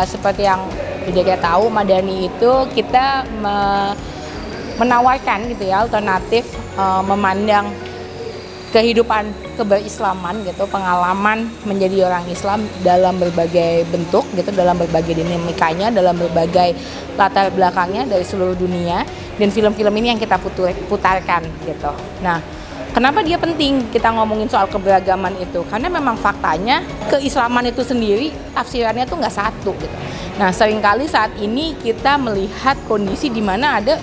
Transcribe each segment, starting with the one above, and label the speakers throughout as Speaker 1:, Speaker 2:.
Speaker 1: seperti yang udah kita tahu, Madani itu kita menawarkan gitu ya alternatif memandang kehidupan keberislaman gitu, pengalaman menjadi orang Islam dalam berbagai bentuk gitu, dalam berbagai dinamikanya, dalam berbagai latar belakangnya dari seluruh dunia, dan film-film ini yang kita putarkan gitu. Nah, kenapa dia penting kita ngomongin soal keberagaman itu? Karena memang faktanya keislaman itu sendiri tafsirannya tuh nggak satu gitu. Nah, seringkali saat ini kita melihat kondisi di mana ada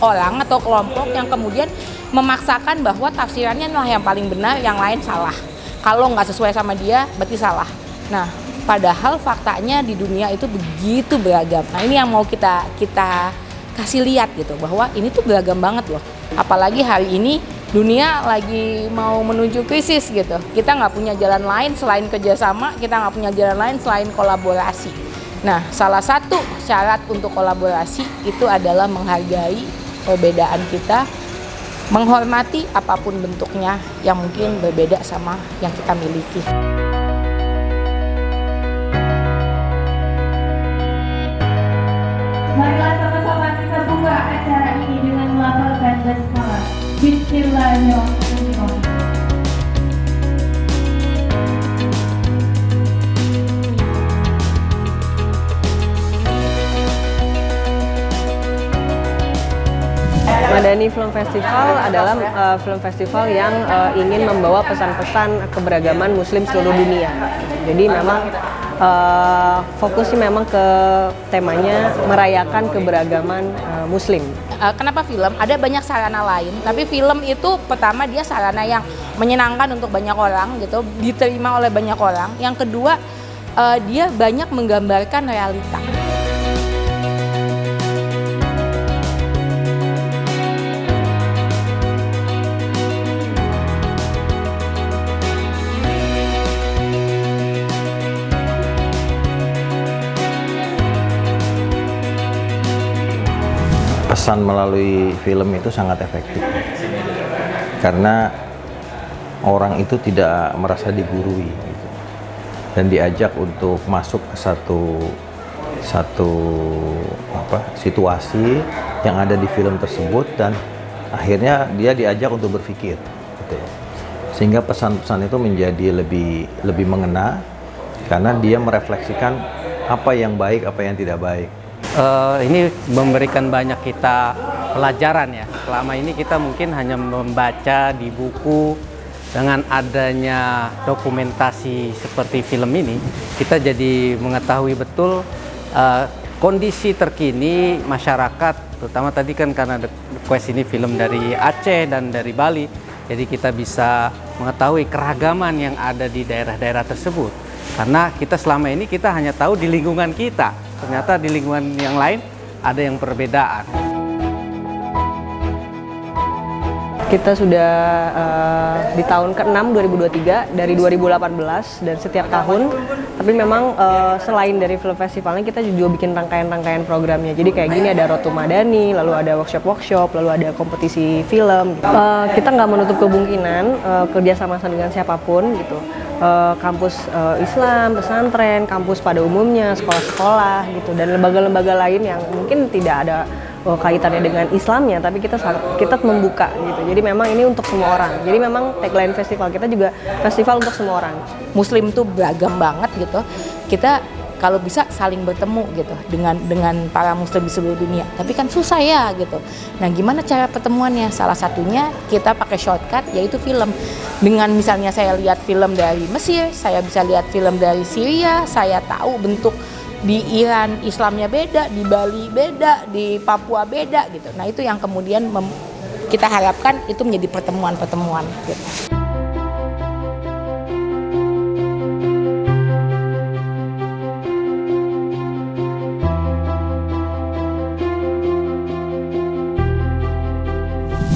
Speaker 1: orang atau kelompok yang kemudian memaksakan bahwa tafsirannya lah yang paling benar, yang lain salah. Kalau nggak sesuai sama dia, berarti salah. Nah, padahal faktanya di dunia itu begitu beragam. Nah, ini yang mau kita kasih lihat gitu, bahwa ini tuh beragam banget loh. Apalagi hari ini dunia lagi mau menuju krisis gitu. Kita nggak punya jalan lain selain kerjasama, kita nggak punya jalan lain selain kolaborasi. Nah, salah satu syarat untuk kolaborasi itu adalah menghargai perbedaan kita, menghormati apapun bentuknya yang mungkin berbeda sama yang kita miliki.
Speaker 2: Marilah sama-sama kita buka acara ini dengan melafalkan basmalah. Bismillahirrahmanirrahim.
Speaker 3: Madani Film Festival adalah film festival yang ingin membawa pesan-pesan keberagaman Muslim seluruh dunia. Jadi memang fokusnya memang ke temanya merayakan keberagaman Muslim.
Speaker 1: Kenapa film? Ada banyak sarana lain, tapi film itu pertama dia sarana yang menyenangkan untuk banyak orang gitu, diterima oleh banyak orang. Yang kedua, dia banyak menggambarkan realita.
Speaker 4: Pesan melalui film itu sangat efektif karena orang itu tidak merasa digurui gitu, dan diajak untuk masuk ke satu situasi yang ada di film tersebut, dan akhirnya dia diajak untuk berpikir gitu. Sehingga pesan-pesan itu menjadi lebih mengena karena dia merefleksikan apa yang baik, apa yang tidak baik.
Speaker 5: Ini memberikan banyak kita pelajaran ya. Selama ini kita mungkin hanya membaca di buku. Dengan adanya dokumentasi seperti film ini, kita jadi mengetahui betul kondisi terkini masyarakat, terutama tadi kan karena The Quest ini film dari Aceh dan dari Bali, jadi kita bisa mengetahui keragaman yang ada di daerah-daerah tersebut. Karena kita selama ini kita hanya tahu di lingkungan kita, ternyata di lingkungan yang lain ada yang perbedaan.
Speaker 3: Kita sudah di tahun ke-6 2023 dari 2018 dan setiap tahun. Tapi memang selain dari film festivalnya kita juga bikin rangkaian-rangkaian programnya. Jadi kayak gini ada Road to Madani, lalu ada workshop, lalu ada kompetisi film. Kita nggak menutup kemungkinan kerjasama dengan siapapun gitu. Kampus Islam, pesantren, kampus pada umumnya, sekolah-sekolah gitu, dan lembaga-lembaga lain yang mungkin tidak ada kaitannya dengan Islamnya, tapi kita membuka gitu. Jadi memang ini untuk semua orang. Jadi memang tagline festival kita juga festival untuk semua orang.
Speaker 1: Muslim tuh beragam banget gitu. Kita kalau bisa saling bertemu gitu dengan para muslim di seluruh dunia. Tapi kan susah ya gitu. Nah, gimana cara pertemuannya? Salah satunya kita pakai shortcut, yaitu film. Dengan misalnya saya lihat film dari Mesir, saya bisa lihat film dari Syria, saya tahu bentuk di Iran Islamnya beda, di Bali beda, di Papua beda gitu. Nah, itu yang kemudian kita harapkan itu menjadi pertemuan-pertemuan gitu.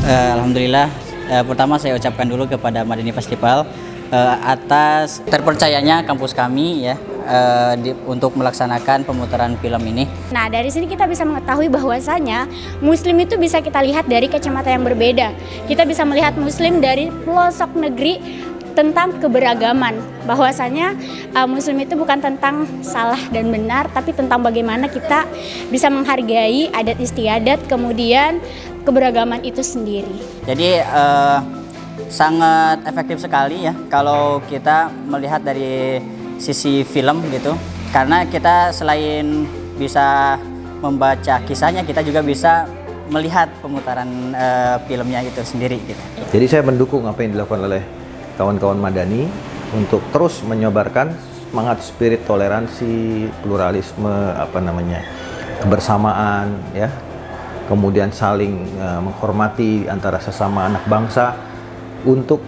Speaker 6: Alhamdulillah, pertama saya ucapkan dulu kepada Madani Festival atas terpercayanya kampus kami ya untuk melaksanakan pemutaran film ini.
Speaker 7: Nah, dari sini kita bisa mengetahui bahwasanya Muslim itu bisa kita lihat dari kacamata yang berbeda. Kita bisa melihat Muslim dari pelosok negeri tentang keberagaman. bahwasanya Muslim itu bukan tentang salah dan benar, tapi tentang bagaimana kita bisa menghargai adat istiadat, kemudian keberagaman itu sendiri.
Speaker 6: Jadi sangat efektif sekali ya kalau kita melihat dari sisi film gitu, karena kita selain bisa membaca kisahnya, kita juga bisa melihat pemutaran filmnya itu sendiri gitu.
Speaker 4: Jadi saya mendukung apa yang dilakukan oleh kawan-kawan Madani untuk terus menyebarkan semangat spirit toleransi, pluralisme, kebersamaan, ya, kemudian saling menghormati antara sesama anak bangsa untuk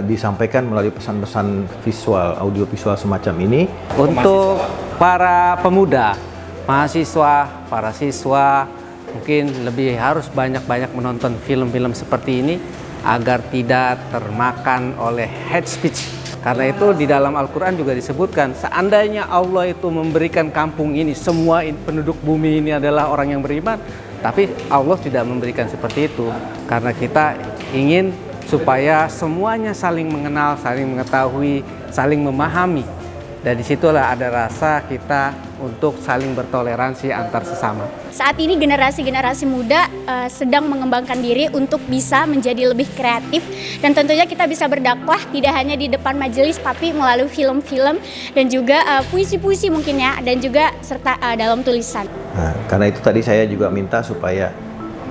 Speaker 4: disampaikan melalui pesan-pesan visual, audiovisual semacam ini.
Speaker 5: Untuk para pemuda, mahasiswa, para siswa, mungkin lebih harus banyak-banyak menonton film-film seperti ini agar tidak termakan oleh hate speech. Karena itu di dalam Al-Quran juga disebutkan, seandainya Allah itu memberikan kampung ini, semua penduduk bumi ini adalah orang yang beriman, tapi Allah tidak memberikan seperti itu. Karena kita ingin supaya semuanya saling mengenal, saling mengetahui, saling memahami. Dan disitulah ada rasa kita untuk saling bertoleransi antar sesama.
Speaker 7: Saat ini generasi-generasi muda sedang mengembangkan diri untuk bisa menjadi lebih kreatif, dan tentunya kita bisa berdakwah tidak hanya di depan majelis tapi melalui film-film dan juga puisi-puisi mungkin ya, dan juga serta dalam tulisan.
Speaker 4: Nah, karena itu tadi saya juga minta supaya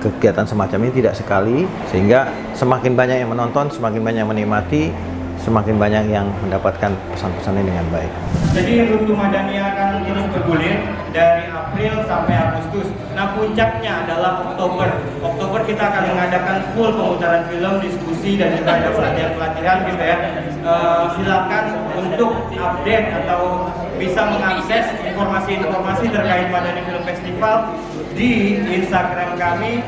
Speaker 4: kegiatan semacam ini tidak sekali, sehingga semakin banyak yang menonton, semakin banyak yang menikmati, semakin banyak yang mendapatkan pesan-pesan ini dengan baik.
Speaker 8: Jadi Runtuh Madani akan terus bergulir dari April sampai Agustus. Nah, puncaknya adalah Oktober. Oktober kita akan mengadakan full pemutaran film, diskusi, dan juga ada pelatihan-pelatihan gitu ya. Silakan untuk update atau bisa mengakses informasi-informasi terkait Madani Film Festival di Instagram kami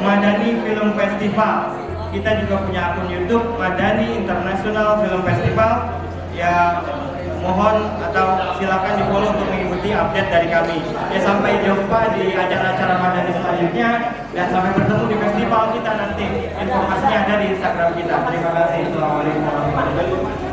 Speaker 8: @madani-film-festival. Kita juga punya akun YouTube Madani International Film Festival. Ya, mohon atau silakan di follow untuk mengikuti update dari kami. Ya, sampai jumpa di acara-acara Madani selanjutnya, dan sampai bertemu di festival kita nanti. Informasinya ada di Instagram kita. Terima kasih. Assalamualaikum warahmatullahi wabarakatuh.